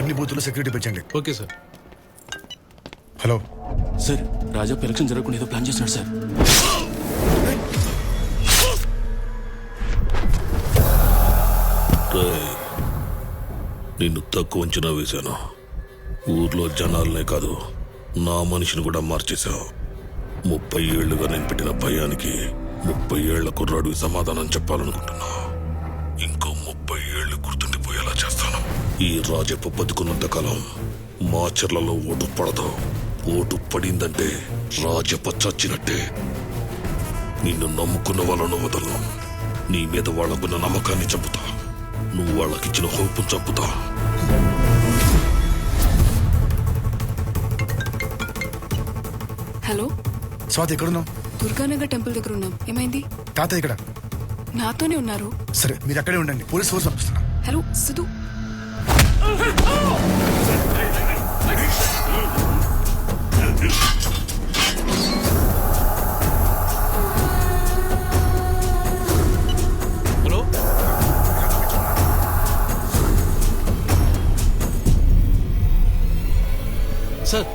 అన్ని బూతులు సెక్యూరిటీ పెంచండి. Okay sir. హలో సార్, రాజా ఎలక్షన్ జరగకుండా ఏదో ప్లాన్ చేస్తున్నాడు సార్. నిన్ను తక్కువ అంచనా వేశాను. ఊర్లో జనాలనే కాదు, నా మనిషిని కూడా మార్చేశావు. 30 ఏళ్లుగా నేను పెట్టిన భయానికి 30 ఏళ్ల కుర్రాడివి సమాధానం చెప్పాలనుకుంటున్నా. ఇంకో 30 ఏళ్లు గుర్తుండిపోయేలా చేస్తాను. ఈ రాజప్ప బతుకున్నంత కాలం మా చెర్లలో ఓటు పడదు. ఓటు పడిందంటే రాజప్ప చచ్చినట్టే. నిన్ను నమ్ముకున్న వాళ్ళను వదలను. నీ మీద వాళ్ళకున్న నమ్మకాన్ని చంపుతా. నువ్వు వాళ్ళకిచ్చిన హోపు చంపుతా. హలో స్వాతి, ఎక్కడున్నావు? దుర్గానగర్ టెంపుల్ దగ్గర ఉన్నాం. ఏమైంది? తాతయ్య ఇక్కడ. నాతోనే ఉన్నారు. సరే, మీరు అక్కడే ఉండండి. పోలీస్ ఫోర్స్ పంపిస్తున్నా. హలో సిద్ధు. హలో సార్,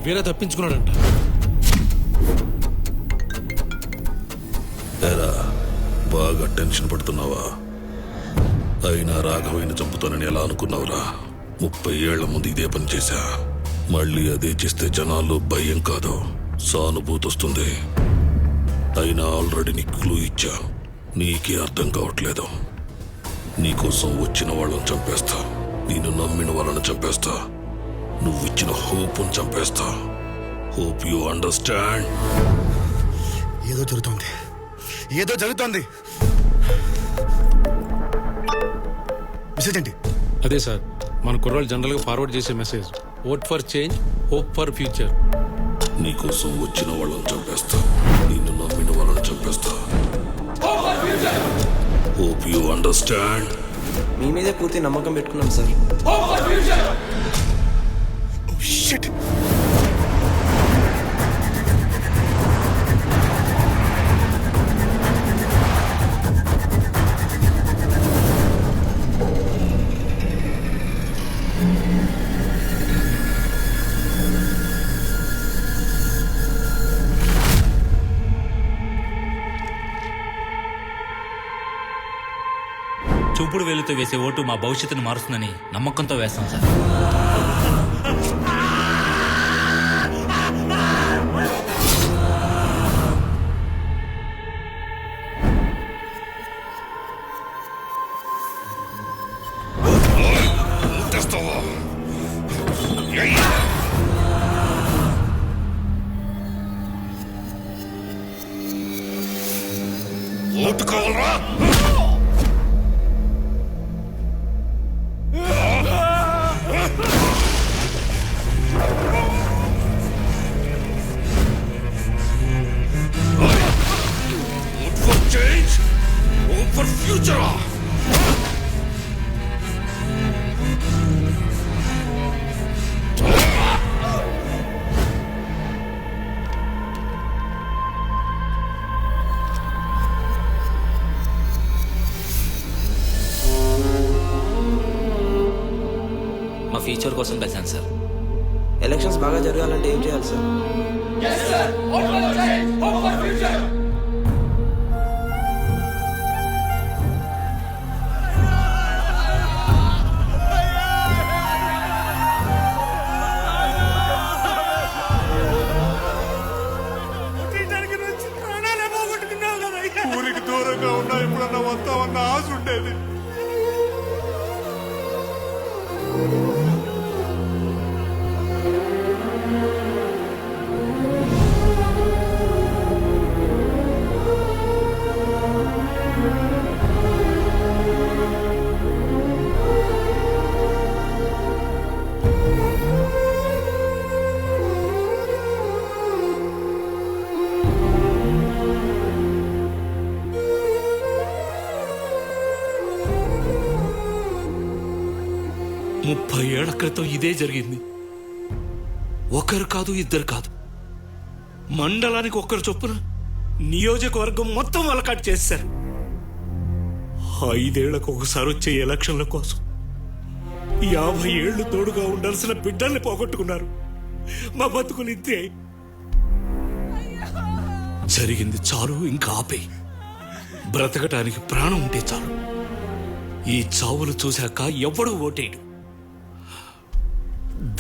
వేరే తప్పించుకున్నాడంట. ఏరా, బాగా టెన్షన్ పడుతున్నావా? అయినా రాఘవయ్యని చంపుతానని ఎలా అనుకున్నావురా? 30 ఏళ్ల ముందు ఇదే పని చేశా. మళ్ళీ అదే చేస్తే జనాల్లో భయం కాదు, సానుభూతి వస్తుంది. అయినా ఆల్రెడీ నీకు క్లూ ఇచ్చా. నీకే అర్థం కావట్లేదు. నీకోసం వచ్చిన వాళ్ళని చంపేస్తా. నేను నమ్మిన వాళ్ళని చంపేస్తా. నువ్వు ఇచ్చిన హోప్ని చంపేస్తా. Hope you understand. ఏదో జరుగుతోంది, ఏదో జరుగుతోంది. మెసేజ్ ఏంటి? అదే సార్, మన కుర్రాళ్ళు జనరల్గా ఫార్వర్డ్ చేసే message. Vote for change, hope for future. నీకోసం వచ్చిన వాళ్ళని చంపేస్తా. నిన్ను నమ్మిన వాళ్ళని చంపేస్తా. Hope you understand. మీ మీదే పూర్తి నమ్మకం పెట్టుకున్నాం సార్. షిట్. చూపుడు వేలుతో వేసే ఓటు మా భవిష్యత్తును మారుస్తుందని నమ్మకంతో వేస్తాం సార్. ఓటు కావాలరా? Change, hope for future. మా ఫ్యూచర్ కోసం కలిసాను సార్. ఎలక్షన్స్ బాగా జరగాలంటే ఏం చేయాలి సార్? ఊరికి దూరంగా ఉన్నా ఎప్పుడన్నా వస్తామన్న ఆశ ఉండేది. ముప్పై ఏళ్ల క్రితం ఇదే జరిగింది. ఒకరు కాదు, ఇద్దరు కాదు, మండలానికి ఒక్కరు చొప్పున నియోజకవర్గం మొత్తం అలకాట్ చేశారు. 5 ఏళ్లకు ఒకసారి వచ్చే ఎలక్షన్ల కోసం 50 ఏళ్లు తోడుగా ఉండాల్సిన బిడ్డల్ని పోగొట్టుకున్నారు. మా బతుకులు ఇంతే. జరిగింది చాలు, ఇంకా ఆపే. బ్రతకటానికి ప్రాణం ఉంటే చాలు. ఈ చావులు చూశాక ఎవ్వడూ ఓటేయడు.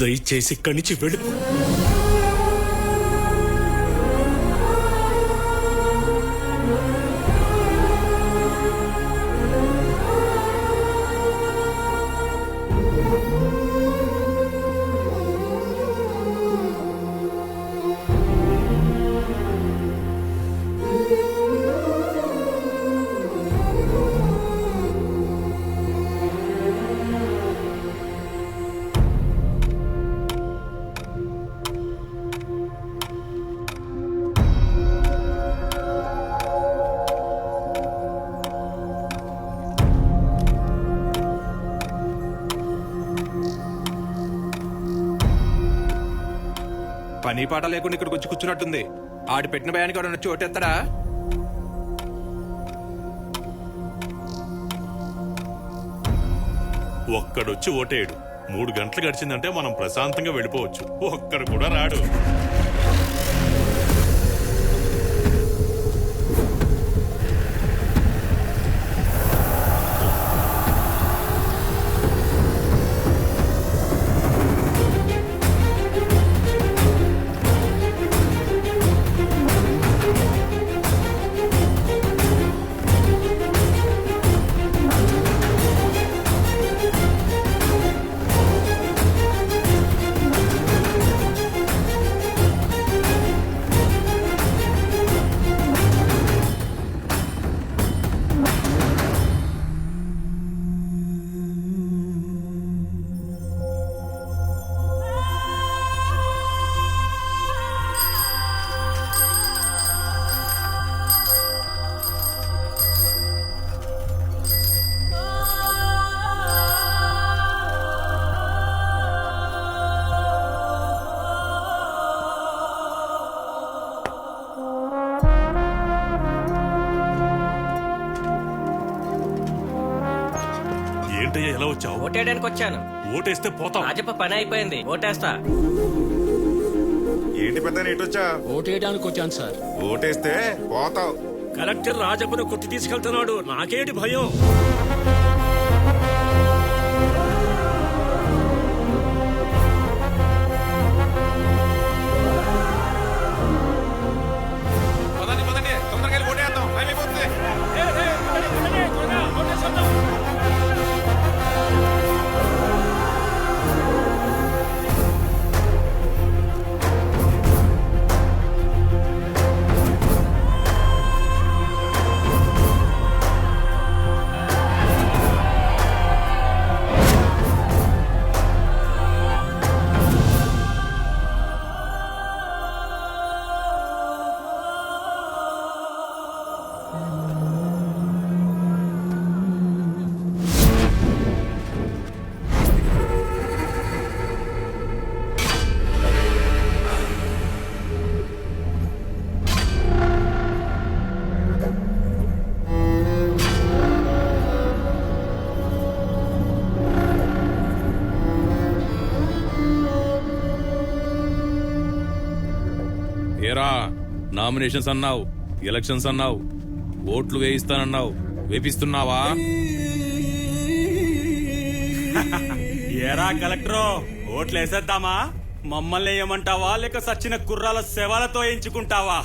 దయచేసి ఇక్కడి నుంచి వెళ్ళిపో. పని పాట లేకుండా ఇక్కడికి వచ్చి కూర్చున్నట్టుంది. ఆడి పెట్టిన భయానికి వాడు వచ్చి ఓటేస్తాడా? ఒక్కడొచ్చి ఓటేయడు. 3 గంటలు గడిచిందంటే మనం ప్రశాంతంగా వెళ్ళిపోవచ్చు. ఒక్కడు కూడా రాడు. ఏంటయ్యా ఎలా వచ్చావు? ఓటేయడానికి వచ్చాను. ఓటేస్తే పోతాం. రాజప్ప పని అయిపోయింది, ఓటేస్తా. ఏంటి పెద్ద ఇటొచ్చా? ఓటేయడానికి వచ్చాను సార్. ఓటేస్తే పోతావు. కలెక్టర్ రాజప్పను కొట్టి తీసుకెళ్తున్నాడు. నాకేంటి భయం? తొందరగా వెళ్ళి ఓటేద్దాం. టైం అయిపోతుంది. ఏరా, నామినేషన్స్ అన్నావు, ఎలక్షన్స్ అన్నావు, ఓట్లు వేయిస్తానన్నావు, వేపిస్తున్నావా? ఏరా కలెక్టరు, ఓట్లు వేసేద్దామా? మమ్మల్ని ఏమంటావా, లేక సచ్చిన కుర్రాల శవాలతో ఎంచుకుంటావా?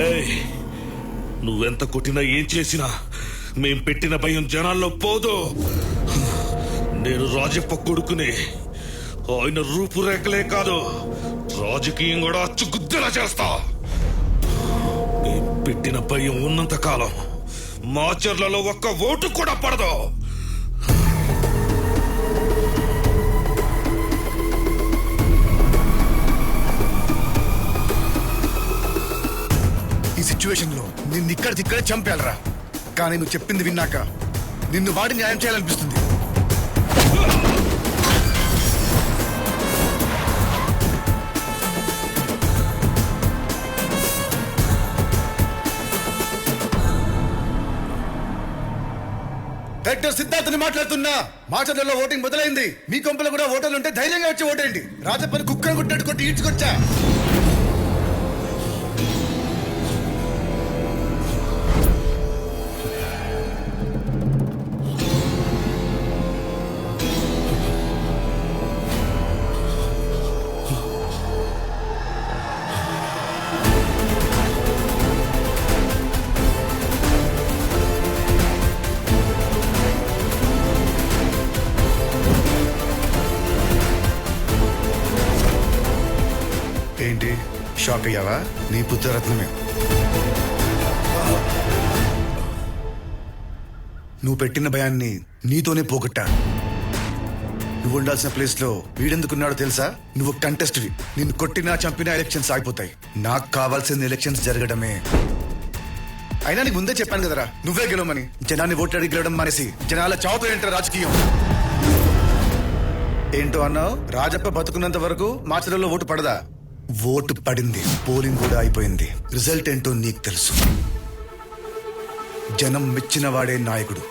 ఏయ్, నువ్వెంత కొట్టినా ఏం చేసినా మేం పెట్టిన భయం జనాల్లో పోదు. నేను రాజప్ప కొడుకుని. ఆయన రూపురేఖలే కాదు, రాజకీయం కూడా అచ్చుగుద్దెలా చేస్తా. మేం పెట్టిన భయం ఉన్నంత కాలం మాచర్లలో ఒక్క ఓటు కూడా పడదు. ఈ సిచ్యువేషన్ లో నిన్ను ఇక్కడే చంపేయాలరా. కానీ నువ్వు చెప్పింది విన్నాక నిన్ను వాడి న్యాయం చేయాలనిపిస్తుంది. డైరెక్టర్ సిద్ధార్థని మాట్లాడుతున్నా. మాచర్లలో ఓటింగ్ మొదలైంది. మీ కొంపలో కూడా ఓటర్లు ఉంటే ధైర్యంగా వచ్చి ఓటేయండి. రాజప్పని కుక్కను కొట్టినట్టు కొట్టి ఈడ్చుకొచ్చా. ఏంటి షాక్ అయ్యావా? నీ పుత్రరత్నమే. నువ్వు పెట్టిన భయాన్ని నీతోనే పోగొట్టా. నువ్వు ఉండాల్సిన ప్లేస్ లో వీడెందుకున్నాడో తెలుసా? నువ్వు కంటెస్ట్వి. నిన్ను కొట్టినా చంపినా ఎలక్షన్స్ ఆగిపోతాయి. నాకు కావాల్సిన ఎలక్షన్స్ జరగడమే. అయినా నీకు ముందే చెప్పాను కదరా, నువ్వే గెలవమని. జనాన్ని ఓట్లు అడిగి గెలవడం మానేసి జనాల చావుతో ఏంటారు రాజకీయం. ఏంటో అన్నావు? రాజప్ప బతుకున్నంత వరకు మాచర్లలో ఓటు పడదా? ఓటు పడింది, పోలింగ్ కూడా అయిపోయింది. రిజల్ట్ ఏంటో నీకు తెలుసు. జనం మెచ్చిన వాడే నాయకుడు.